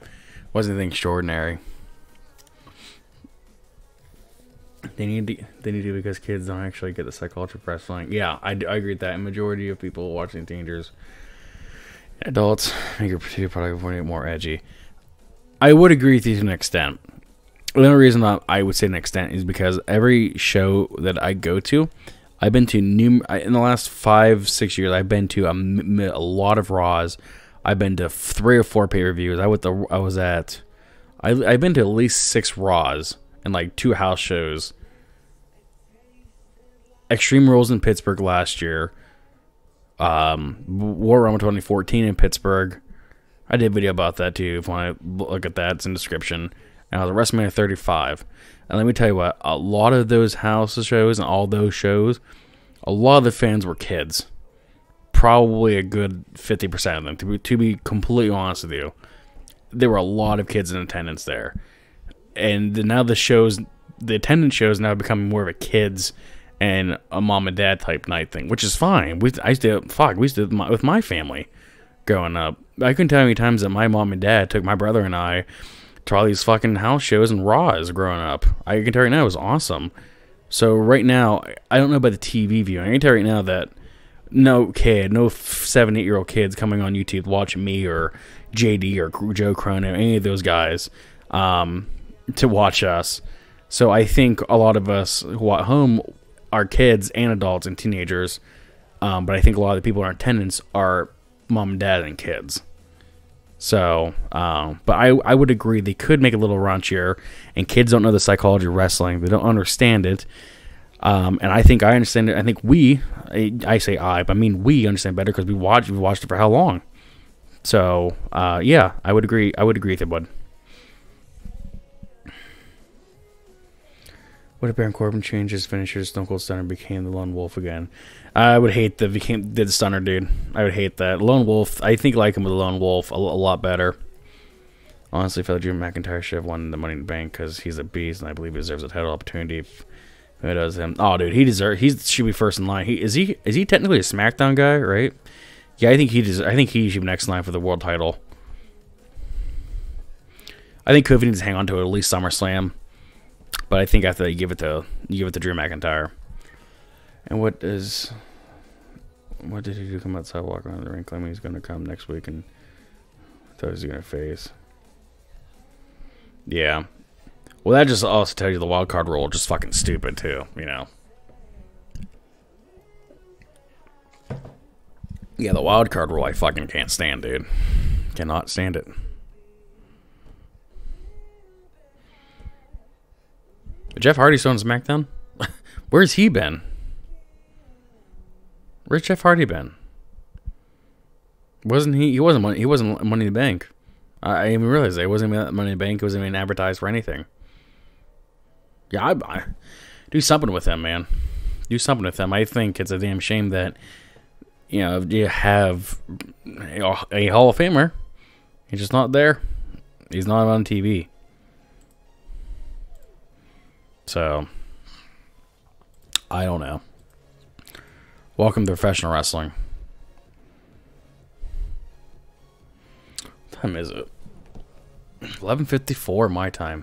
Wasn't anything extraordinary. They need to because kids don't actually get the psychology of wrestling. Yeah, I agree with that. A majority of people watching teenagers, adults, make your product more edgy. I would agree with you to an extent. The only reason that I would say an extent is because every show that I go to, I've been to in the last 5-6 years. I've been to a lot of Raws. I've been to 3 or 4 pay-per-views. I've been to at least 6 Raws and like 2 house shows. Extreme Rules in Pittsburgh last year. War Room 2014 in Pittsburgh. I did a video about that too. If you want to look at that, it's in the description. And I was at WrestleMania 35. And let me tell you what, a lot of those house shows and all those shows, a lot of the fans were kids. Probably a good 50% of them. To be completely honest with you, there were a lot of kids in attendance there. And now the attendance shows now becoming more of a kids and a mom and dad type night thing, which is fine. We used to with my family growing up. I couldn't tell you how many times that my mom and dad took my brother and I to all these fucking house shows and Raws growing up. I can tell you right now, it was awesome. So right now, I don't know about the TV viewing. I can tell you right now that no 7, 8-year-old kids coming on YouTube watching me or JD or Joe Cronin, any of those guys, to watch us. So I think a lot of us who are at home are kids and adults and teenagers, but I think a lot of the people in our attendance are mom and dad and kids. So, but I would agree they could make it a little raunchier, and kids don't know the psychology of wrestling. They don't understand it. And I think I understand it. I think we understand better because we watched it for how long. So, yeah, I would agree with it, bud. What if Baron Corbin changed his finisher to Stone Cold Stunner and became the Lone Wolf again? I would hate did the Stunner, dude. I would hate that. Lone Wolf, I think like him with the Lone Wolf a lot better. Honestly, I felt Drew McIntyre should have won the Money in the Bank because he's a beast, and I believe he deserves a title opportunity if it does him. Oh, dude, he should be first in line. Is he technically a SmackDown guy, right? Yeah, I think he should be next in line for the world title. I think Kofi needs to hang on to it at least SummerSlam. But I think after that, you give it to Drew McIntyre. And what did he do? Come outside, walk around the ring, claiming he's going to come next week, and I thought he was going to face. Yeah. Well, that just also tells you the wild card rule is just fucking stupid too, you know. Yeah, the wild card rule I fucking can't stand, dude. Cannot stand it. Jeff Hardy still on SmackDown? Where's he been? Where's Jeff Hardy been? Wasn't he? He wasn't Money in the Bank. I didn't even realize that. It wasn't even Money in the Bank. It wasn't even advertised for anything. Yeah, I do something with him, man. Do something with him. I think it's a damn shame that you have a Hall of Famer. He's just not there. He's not on TV. So, I don't know. Welcome to professional wrestling. What time is it? 11:54 my time.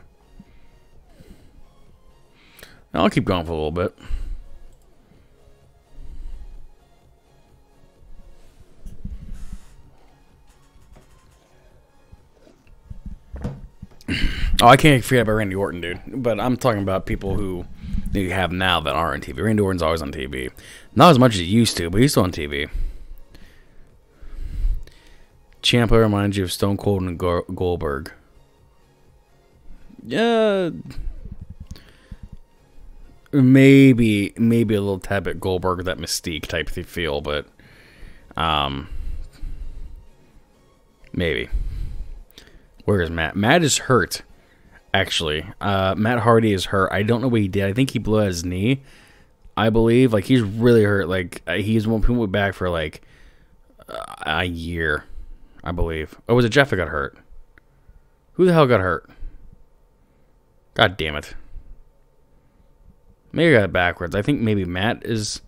I'll keep going for a little bit. Oh, I can't forget about Randy Orton, dude. But I'm talking about people who you have now that are on TV. Randy Orton's always on TV. Not as much as he used to, but he's still on TV. Ciampa reminds you of Stone Cold and Goldberg. Yeah, maybe a little tad bit Goldberg, that Mystique type of feel, but maybe. Where is Matt? Matt is hurt, actually. Matt Hardy is hurt. I don't know what he did. I think he blew out his knee, I believe. Like, he's really hurt. Like, he went back for, like, a year, I believe. Oh, was it Jeff that got hurt? Who the hell got hurt? God damn it. Maybe I got it backwards. I think maybe Matt is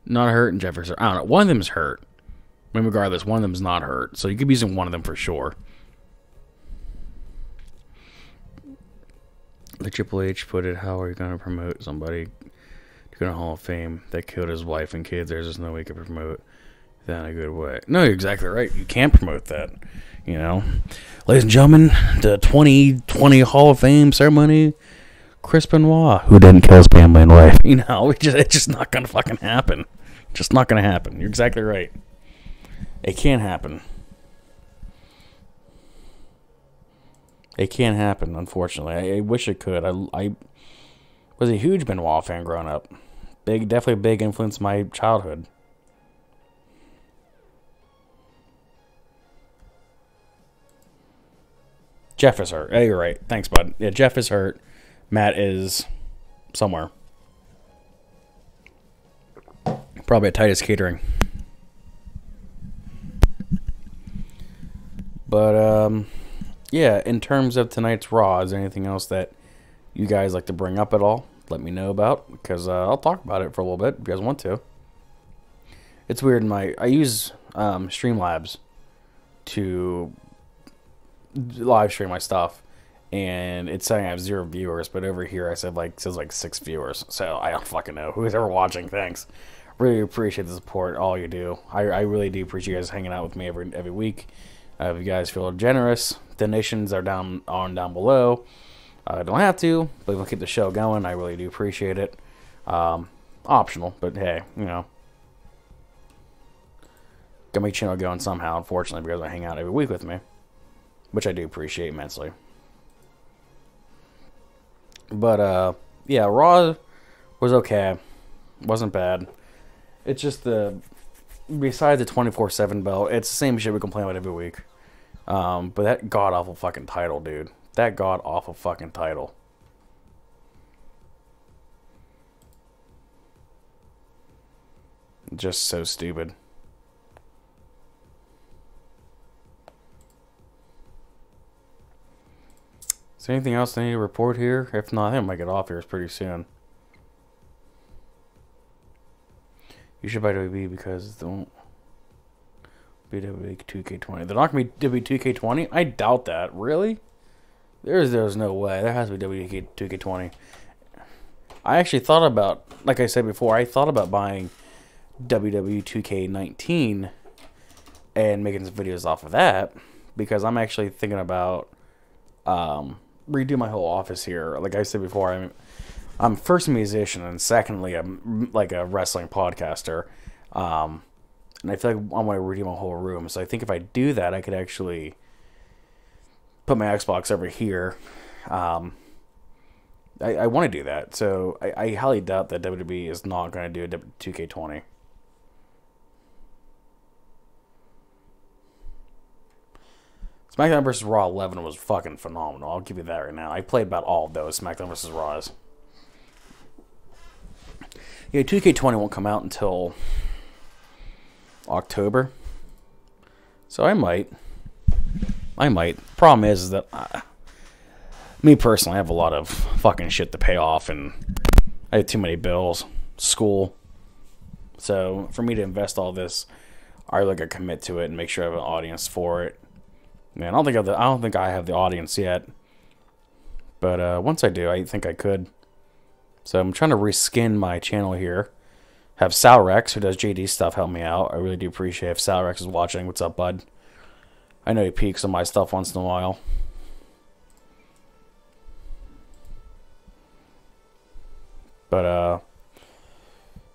Not hurt and Jeffers hurt. I don't know. One of them's hurt. I mean, regardless, one of them's not hurt. So you could be using one of them for sure. The Triple H put it, how are you going to promote somebody to go to Hall of Fame that killed his wife and kids? There's just no way you can promote that in a good way. No, you're exactly right. You can't promote that. You know, ladies and gentlemen, the 2020 Hall of Fame ceremony, Chris Benoit, who didn't kill his family and wife. You know, it's just not going to fucking happen. Just not going to happen. You're exactly right. It can't happen. It can't happen, unfortunately. I wish it could. I was a huge Benoit fan growing up. Definitely a big influence in my childhood. Jeff is hurt. Hey, you're right. Thanks, bud. Yeah, Jeff is hurt. Matt is somewhere. Probably at Titus Catering. But, yeah, in terms of tonight's Raw, is there anything else that you guys like to bring up at all? Let me know about, because I'll talk about it for a little bit if you guys want to. It's weird. I use Streamlabs to live stream my stuff, and it's saying I have 0 viewers, but over here it says like 6 viewers. So I don't fucking know. Who's ever watching, thanks. Really appreciate the support, all you do. I really do appreciate you guys hanging out with me every week. If you guys feel generous, donations are down below. I don't have to, but if we'll keep the show going, I really do appreciate it. Optional, but hey, you know, got my channel going somehow, unfortunately, because I hang out every week with me, which I do appreciate immensely. But yeah, Raw was okay, wasn't bad. It's just besides the 24/7 belt, it's the same shit we complain about every week. But that god-awful fucking title, dude. That god-awful fucking title. Just so stupid. Is there anything else I need to report here? If not, I think I might get off here pretty soon. You should buy WWE because don't be WWE 2K20. They're not going to be WWE 2K20? I doubt that. Really? There's no way. There has to be WWE 2K20. I actually thought about, like I said before, I thought about buying WWE 2K19 and making some videos off of that, because I'm actually thinking about redo my whole office here. Like I said before, I'm first a musician, and secondly, I'm like a wrestling podcaster. And I feel like I want to redo my whole room. So I think if I do that, I could actually put my Xbox over here. I want to do that. So I highly doubt that WWE is not going to do a 2K20. SmackDown vs. Raw 11 was fucking phenomenal. I'll give you that right now. I played about all of those SmackDown vs. Raws. Yeah, 2K20 won't come out until October. So I might. Problem is that me personally, I have a lot of fucking shit to pay off, and I have too many bills, school. So for me to invest all this, I really gotta commit to it and make sure I have an audience for it. Man, I don't think I have the audience yet. But once I do, I think I could. So I'm trying to reskin my channel here. Have Salrex, who does JD stuff, help me out. I really do appreciate if Salrex is watching. What's up, bud? I know he peeks on my stuff once in a while. But I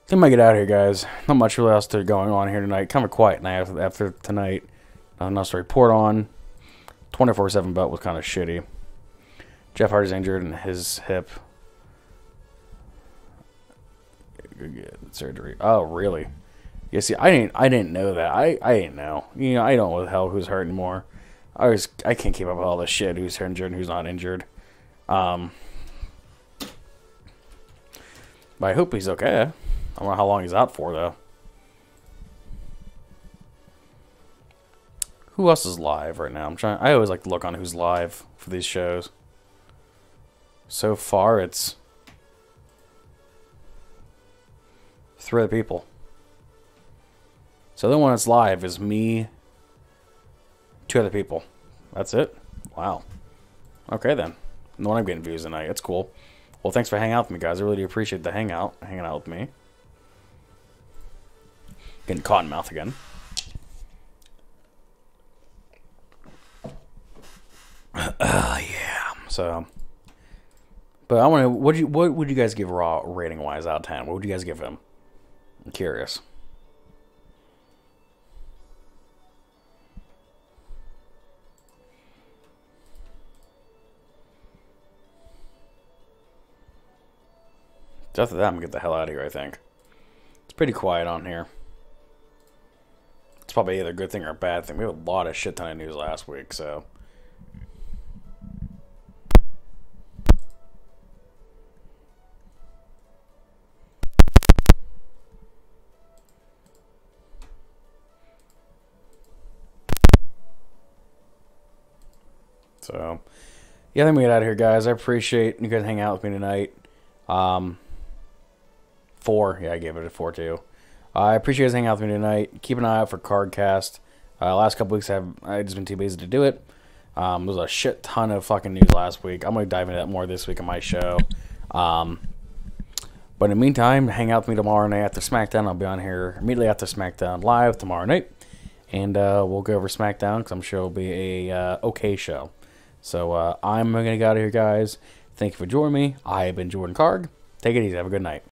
think I might get out of here, guys. Not much really else going on here tonight. Kind of a quiet night after tonight. Nothing else to report on. 24/7 belt was kind of shitty. Jeff Hardy's injured in his hip. Get surgery. Oh, really? Yeah, see, I didn't know that. I didn't know. You know, I don't know what the hell who's hurt anymore. I can't keep up with all this shit. Who's injured and who's not injured. But I hope he's okay. I don't know how long he's out for, though. Who else is live right now? I always like to look on who's live for these shows. So far, it's 3 other people. So the one that's live is me, 2 other people. That's it? Wow. Okay, then. No one I'm getting views tonight. That's cool. Well, thanks for hanging out with me, guys. I really do appreciate the hanging out with me. Getting caught in mouth again. Yeah. So, but I want to. What would you guys give Raw rating wise out of 10? What would you guys give him? I'm curious. After that, I'm gonna get the hell out of here. I think it's pretty quiet on here. It's probably either a good thing or a bad thing. We have a lot of shit ton of news last week, so. So, yeah, then we get out of here, guys. I appreciate you guys hanging out with me tonight. 4. Yeah, I gave it a 4 too. I appreciate you guys hanging out with me tonight. Keep an eye out for Cardcast. Last couple weeks I just been too busy to do it. There was a shit ton of fucking news last week. I'm gonna dive into that more this week on my show. But in the meantime, hang out with me tomorrow night after SmackDown. I'll be on here immediately after SmackDown live tomorrow night, and we'll go over SmackDown because I'm sure it'll be a okay show. So I'm gonna get out of here, guys. Thank you for joining me. I have been Jordan Karg. Take it easy. Have a good night.